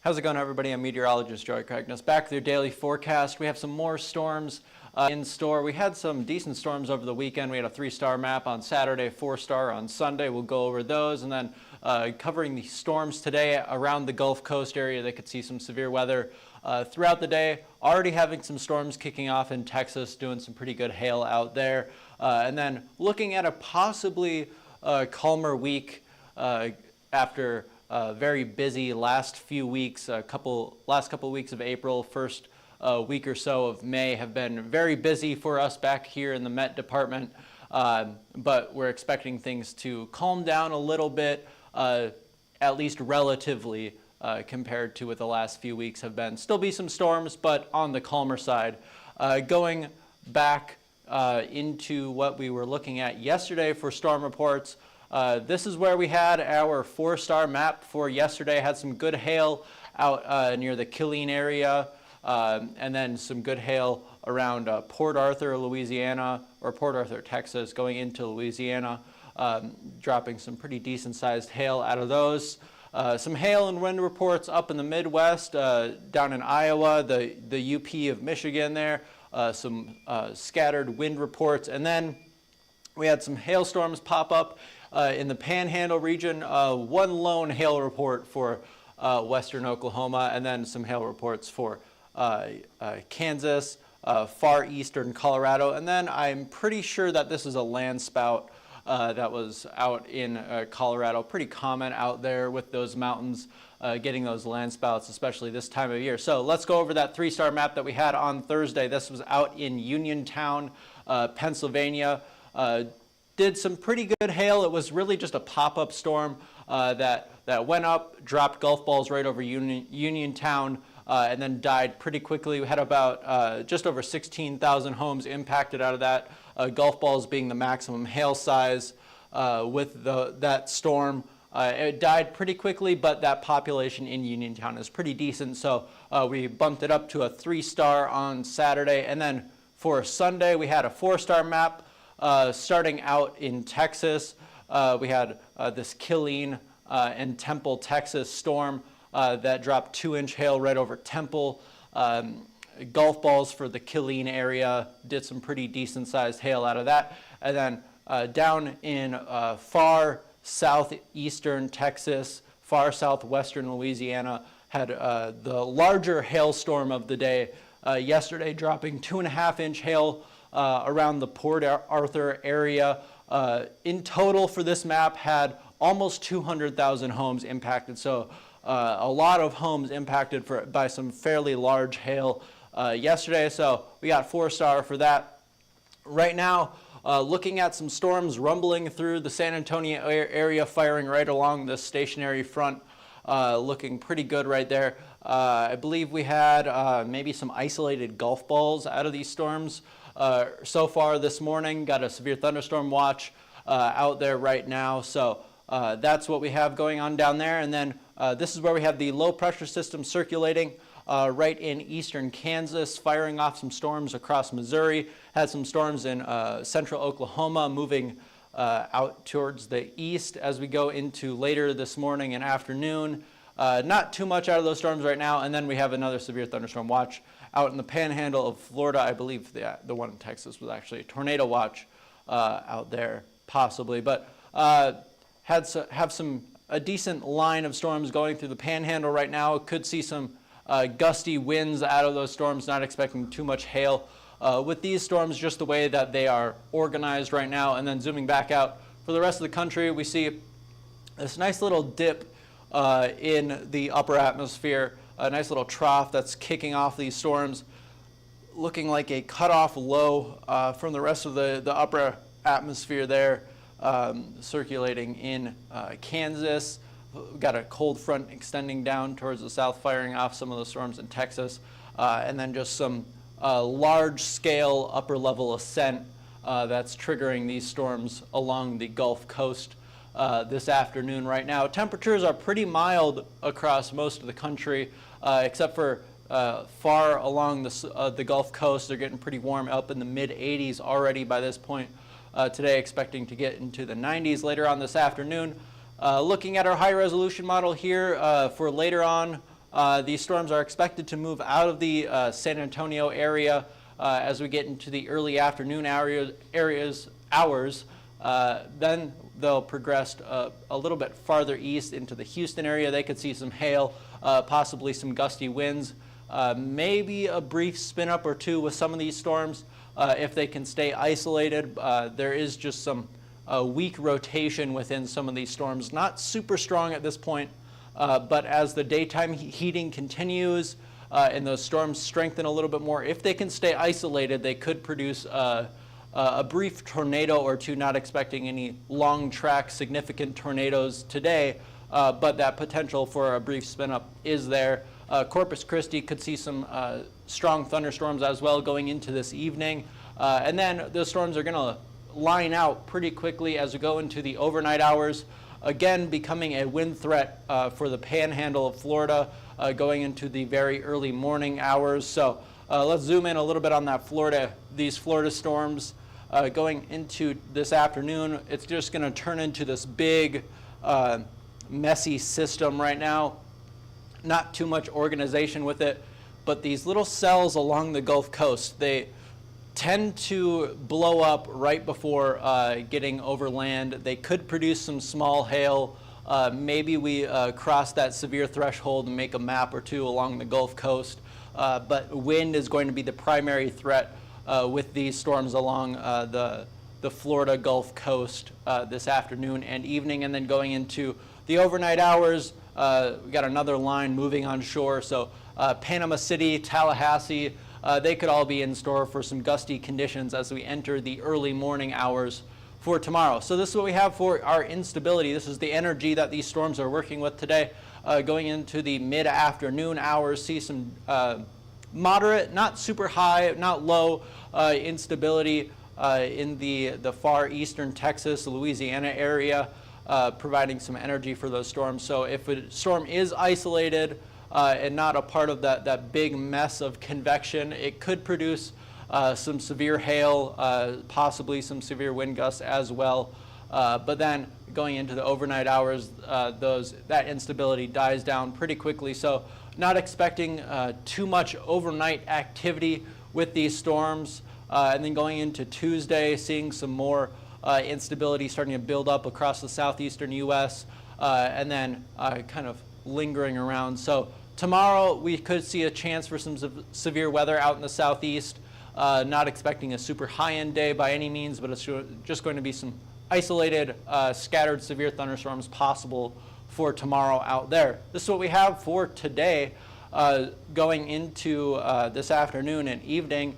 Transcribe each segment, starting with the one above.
How's it going, everybody? I'm meteorologist Joey Cragness back with your daily forecast. We have some more storms in store. We had some decent storms over the weekend. We had a 3-star map on Saturday, 4-star on Sunday. We'll go over those, and then covering the storms today around the Gulf Coast area. They could see some severe weather throughout the day. Already having some storms kicking off in Texas, doing some pretty good hail out there. And then looking at a possibly calmer week after very busy last few weeks. Last couple weeks of April, first week or so of May have been very busy for us back here in the Met Department, but we're expecting things to calm down a little bit, at least relatively, compared to what the last few weeks have been. Still be some storms, but on the calmer side. Going back into what we were looking at yesterday for storm reports, this is where we had our 4-star map for yesterday. Had some good hail out near the Killeen area, and then some good hail around Port Arthur, Louisiana, or Port Arthur, Texas, going into Louisiana, dropping some pretty decent sized hail out of those. Some hail and wind reports up in the Midwest, down in Iowa, the UP of Michigan there, some scattered wind reports, and then we had some hailstorms pop up in the Panhandle region, one lone hail report for western Oklahoma, and then some hail reports for Kansas, far eastern Colorado, and then I'm pretty sure that this is a land spout that was out in Colorado. Pretty common out there with those mountains getting those land spouts, especially this time of year. So let's go over that 3-star map that we had on Thursday. This was out in Uniontown, Pennsylvania. Did some pretty good hail. It was really just a pop-up storm that went up, dropped golf balls right over Uniontown, and then died pretty quickly. We had about just over 16,000 homes impacted out of that, golf balls being the maximum hail size with that storm. It died pretty quickly, but that population in Uniontown is pretty decent, so we bumped it up to a 3-star on Saturday. And then for Sunday, we had a 4-star map. Starting out in Texas, we had this Killeen and Temple, Texas storm that dropped 2-inch hail right over Temple. Golf balls for the Killeen area, did some pretty decent sized hail out of that. And then down in far southeastern Texas, far southwestern Louisiana, had the larger hailstorm of the day yesterday, dropping 2.5-inch hail around the Port Arthur area. In total for this map had almost 200,000 homes impacted, so a lot of homes impacted by some fairly large hail yesterday, so we got 4-star for that. Right now, looking at some storms rumbling through the San Antonio area, firing right along the stationary front, looking pretty good right there. I believe we had maybe some isolated golf balls out of these storms so far this morning. Got a severe thunderstorm watch out there right now, so that's what we have going on down there. And then this is where we have the low pressure system circulating right in eastern Kansas, firing off some storms across Missouri. Had some storms in central Oklahoma, moving out towards the east as we go into later this morning and afternoon. Not too much out of those storms right now, and then we have another severe thunderstorm watch out in the Panhandle of Florida. I believe the one in Texas was actually a tornado watch out there, possibly. But have a decent line of storms going through the Panhandle right now. Could see some gusty winds out of those storms. Not expecting too much hail with these storms, just the way that they are organized right now. And then zooming back out for the rest of the country, we see this nice little dip in the upper atmosphere. A nice little trough that's kicking off these storms, looking like a cutoff low from the rest of the upper atmosphere there, circulating in Kansas, We've got a cold front extending down towards the south, firing off some of the storms in Texas, and then just some large-scale upper-level ascent that's triggering these storms along the Gulf Coast this afternoon. Right now, temperatures are pretty mild across most of the country, except for far along the Gulf Coast. They're getting pretty warm, up in the mid-80s already by this point today, expecting to get into the 90s later on this afternoon. Looking at our high-resolution model here for later on, these storms are expected to move out of the San Antonio area as we get into the early afternoon hours. Then they'll progress a little bit farther east into the Houston area. They could see some hail, possibly some gusty winds, maybe a brief spin up or two with some of these storms if they can stay isolated. There is just some weak rotation within some of these storms, not super strong at this point, but as the daytime heating continues and those storms strengthen a little bit more, if they can stay isolated, they could produce a brief tornado or two. Not expecting any long track significant tornadoes today, but that potential for a brief spin up is there. Corpus Christi could see some strong thunderstorms as well going into this evening, and then the storms are going to line out pretty quickly as we go into the overnight hours, again becoming a wind threat for the panhandle of Florida going into the very early morning hours. So let's zoom in a little bit on these Florida storms going into this afternoon. It's just going to turn into this big messy system right now. Not too much organization with it, but these little cells along the Gulf Coast, they tend to blow up right before getting over land. They could produce some small hail. Maybe we cross that severe threshold and make a map or two along the Gulf Coast. But wind is going to be the primary threat with these storms along the Florida Gulf Coast this afternoon and evening. And then going into the overnight hours, we got another line moving on shore. So Panama City, Tallahassee, they could all be in store for some gusty conditions as we enter the early morning hours for tomorrow. So this is what we have for our instability. This is the energy that these storms are working with today. Going into the mid-afternoon hours, see some moderate, not super high, not low instability in the far eastern Texas, Louisiana area, providing some energy for those storms. So if a storm is isolated, and not a part of that big mess of convection, it could produce some severe hail, possibly some severe wind gusts as well. But then going into the overnight hours, that instability dies down pretty quickly. So not expecting too much overnight activity with these storms. And then going into Tuesday, seeing some more instability starting to build up across the southeastern U.S. And then kind of lingering around. So tomorrow we could see a chance for some severe weather out in the southeast. Not expecting a super high-end day by any means, but it's just going to be some isolated, scattered severe thunderstorms possible for tomorrow out there. This is what we have for today going into this afternoon and evening.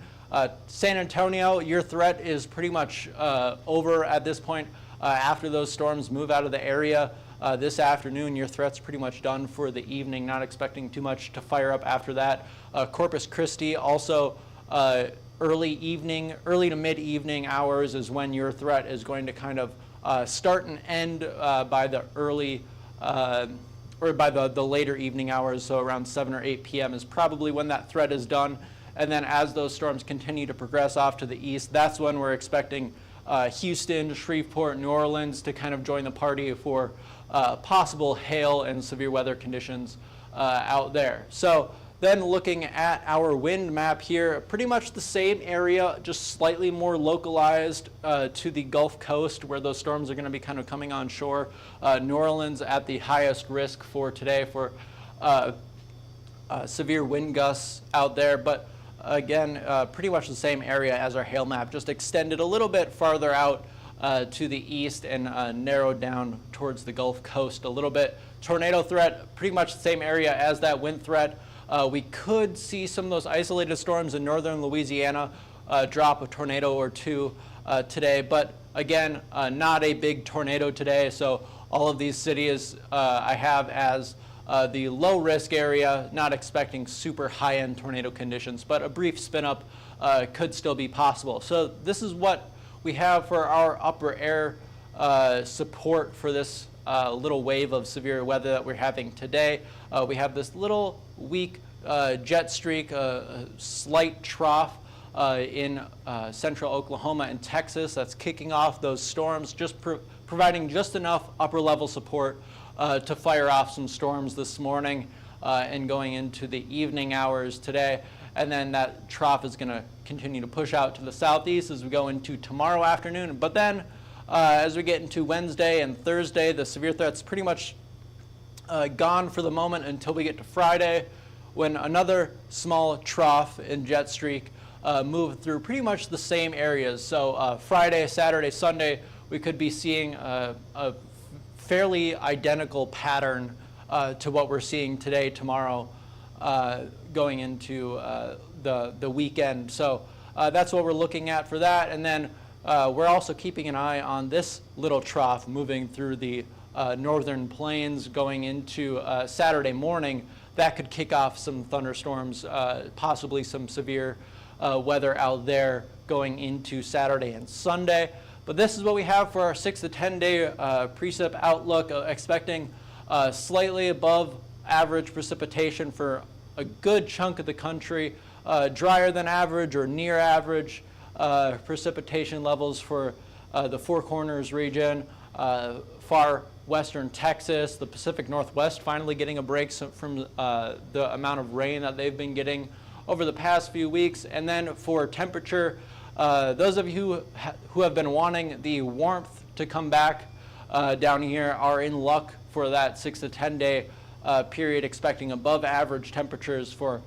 San Antonio, your threat is pretty much over at this point after those storms move out of the area. This afternoon, your threat's pretty much done for the evening, not expecting too much to fire up after that. Corpus Christi, also early to mid-evening hours is when your threat is going to kind of start and end by the early or by the later evening hours, so around 7 or 8 p.m. is probably when that threat is done. And then as those storms continue to progress off to the east, that's when we're expecting Houston, Shreveport, New Orleans to kind of join the party for possible hail and severe weather conditions out there. So then looking at our wind map here, pretty much the same area, just slightly more localized to the Gulf Coast where those storms are going to be kind of coming on shore. New Orleans at the highest risk for today for severe wind gusts out there, but again, pretty much the same area as our hail map, just extended a little bit farther out to the east and narrowed down towards the Gulf Coast a little bit. Tornado threat, pretty much the same area as that wind threat. We could see some of those isolated storms in northern Louisiana drop a tornado or two today, but again, not a big tornado today, so all of these cities I have as the low risk area, not expecting super high-end tornado conditions, but a brief spin up could still be possible. So this is what we have for our upper air support for this little wave of severe weather that we're having today. We have this little weak jet streak, a slight trough in central Oklahoma and Texas that's kicking off those storms, just providing just enough upper level support to fire off some storms this morning and going into the evening hours today. And then that trough is going to continue to push out to the southeast as we go into tomorrow afternoon. But then as we get into Wednesday and Thursday, the severe threat's pretty much gone for the moment until we get to Friday, when another small trough and jet streak move through pretty much the same areas. So Friday, Saturday, Sunday, we could be seeing a fairly identical pattern to what we're seeing today, tomorrow, going into the weekend. So that's what we're looking at for that. And then we're also keeping an eye on this little trough moving through the northern plains going into Saturday morning. That could kick off some thunderstorms, possibly some severe weather out there going into Saturday and Sunday. But this is what we have for our 6 to 10 day precip outlook, expecting slightly above average precipitation for a good chunk of the country, drier than average or near average precipitation levels for the Four Corners region, far western Texas, the Pacific Northwest finally getting a break from the amount of rain that they've been getting over the past few weeks. And then for temperature, those of you who have been wanting the warmth to come back down here are in luck for that 6 to 10 day period, expecting above average temperatures for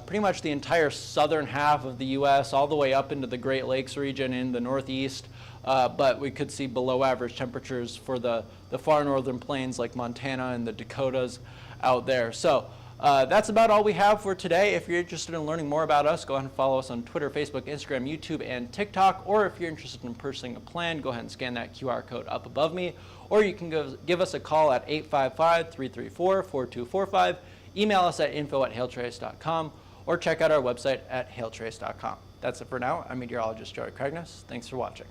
pretty much the entire southern half of the U.S., all the way up into the Great Lakes region in the Northeast. But we could see below average temperatures for the far northern plains like Montana and the Dakotas out there. So that's about all we have for today. If you're interested in learning more about us, go ahead and follow us on Twitter, Facebook, Instagram, YouTube, and TikTok. Or if you're interested in purchasing a plan, go ahead and scan that QR code up above me. Or you can give us a call at 855-334-4245. Email us at info@hailtrace.com or check out our website at hailtrace.com. That's it for now. I'm meteorologist Joey Cragness. Thanks for watching.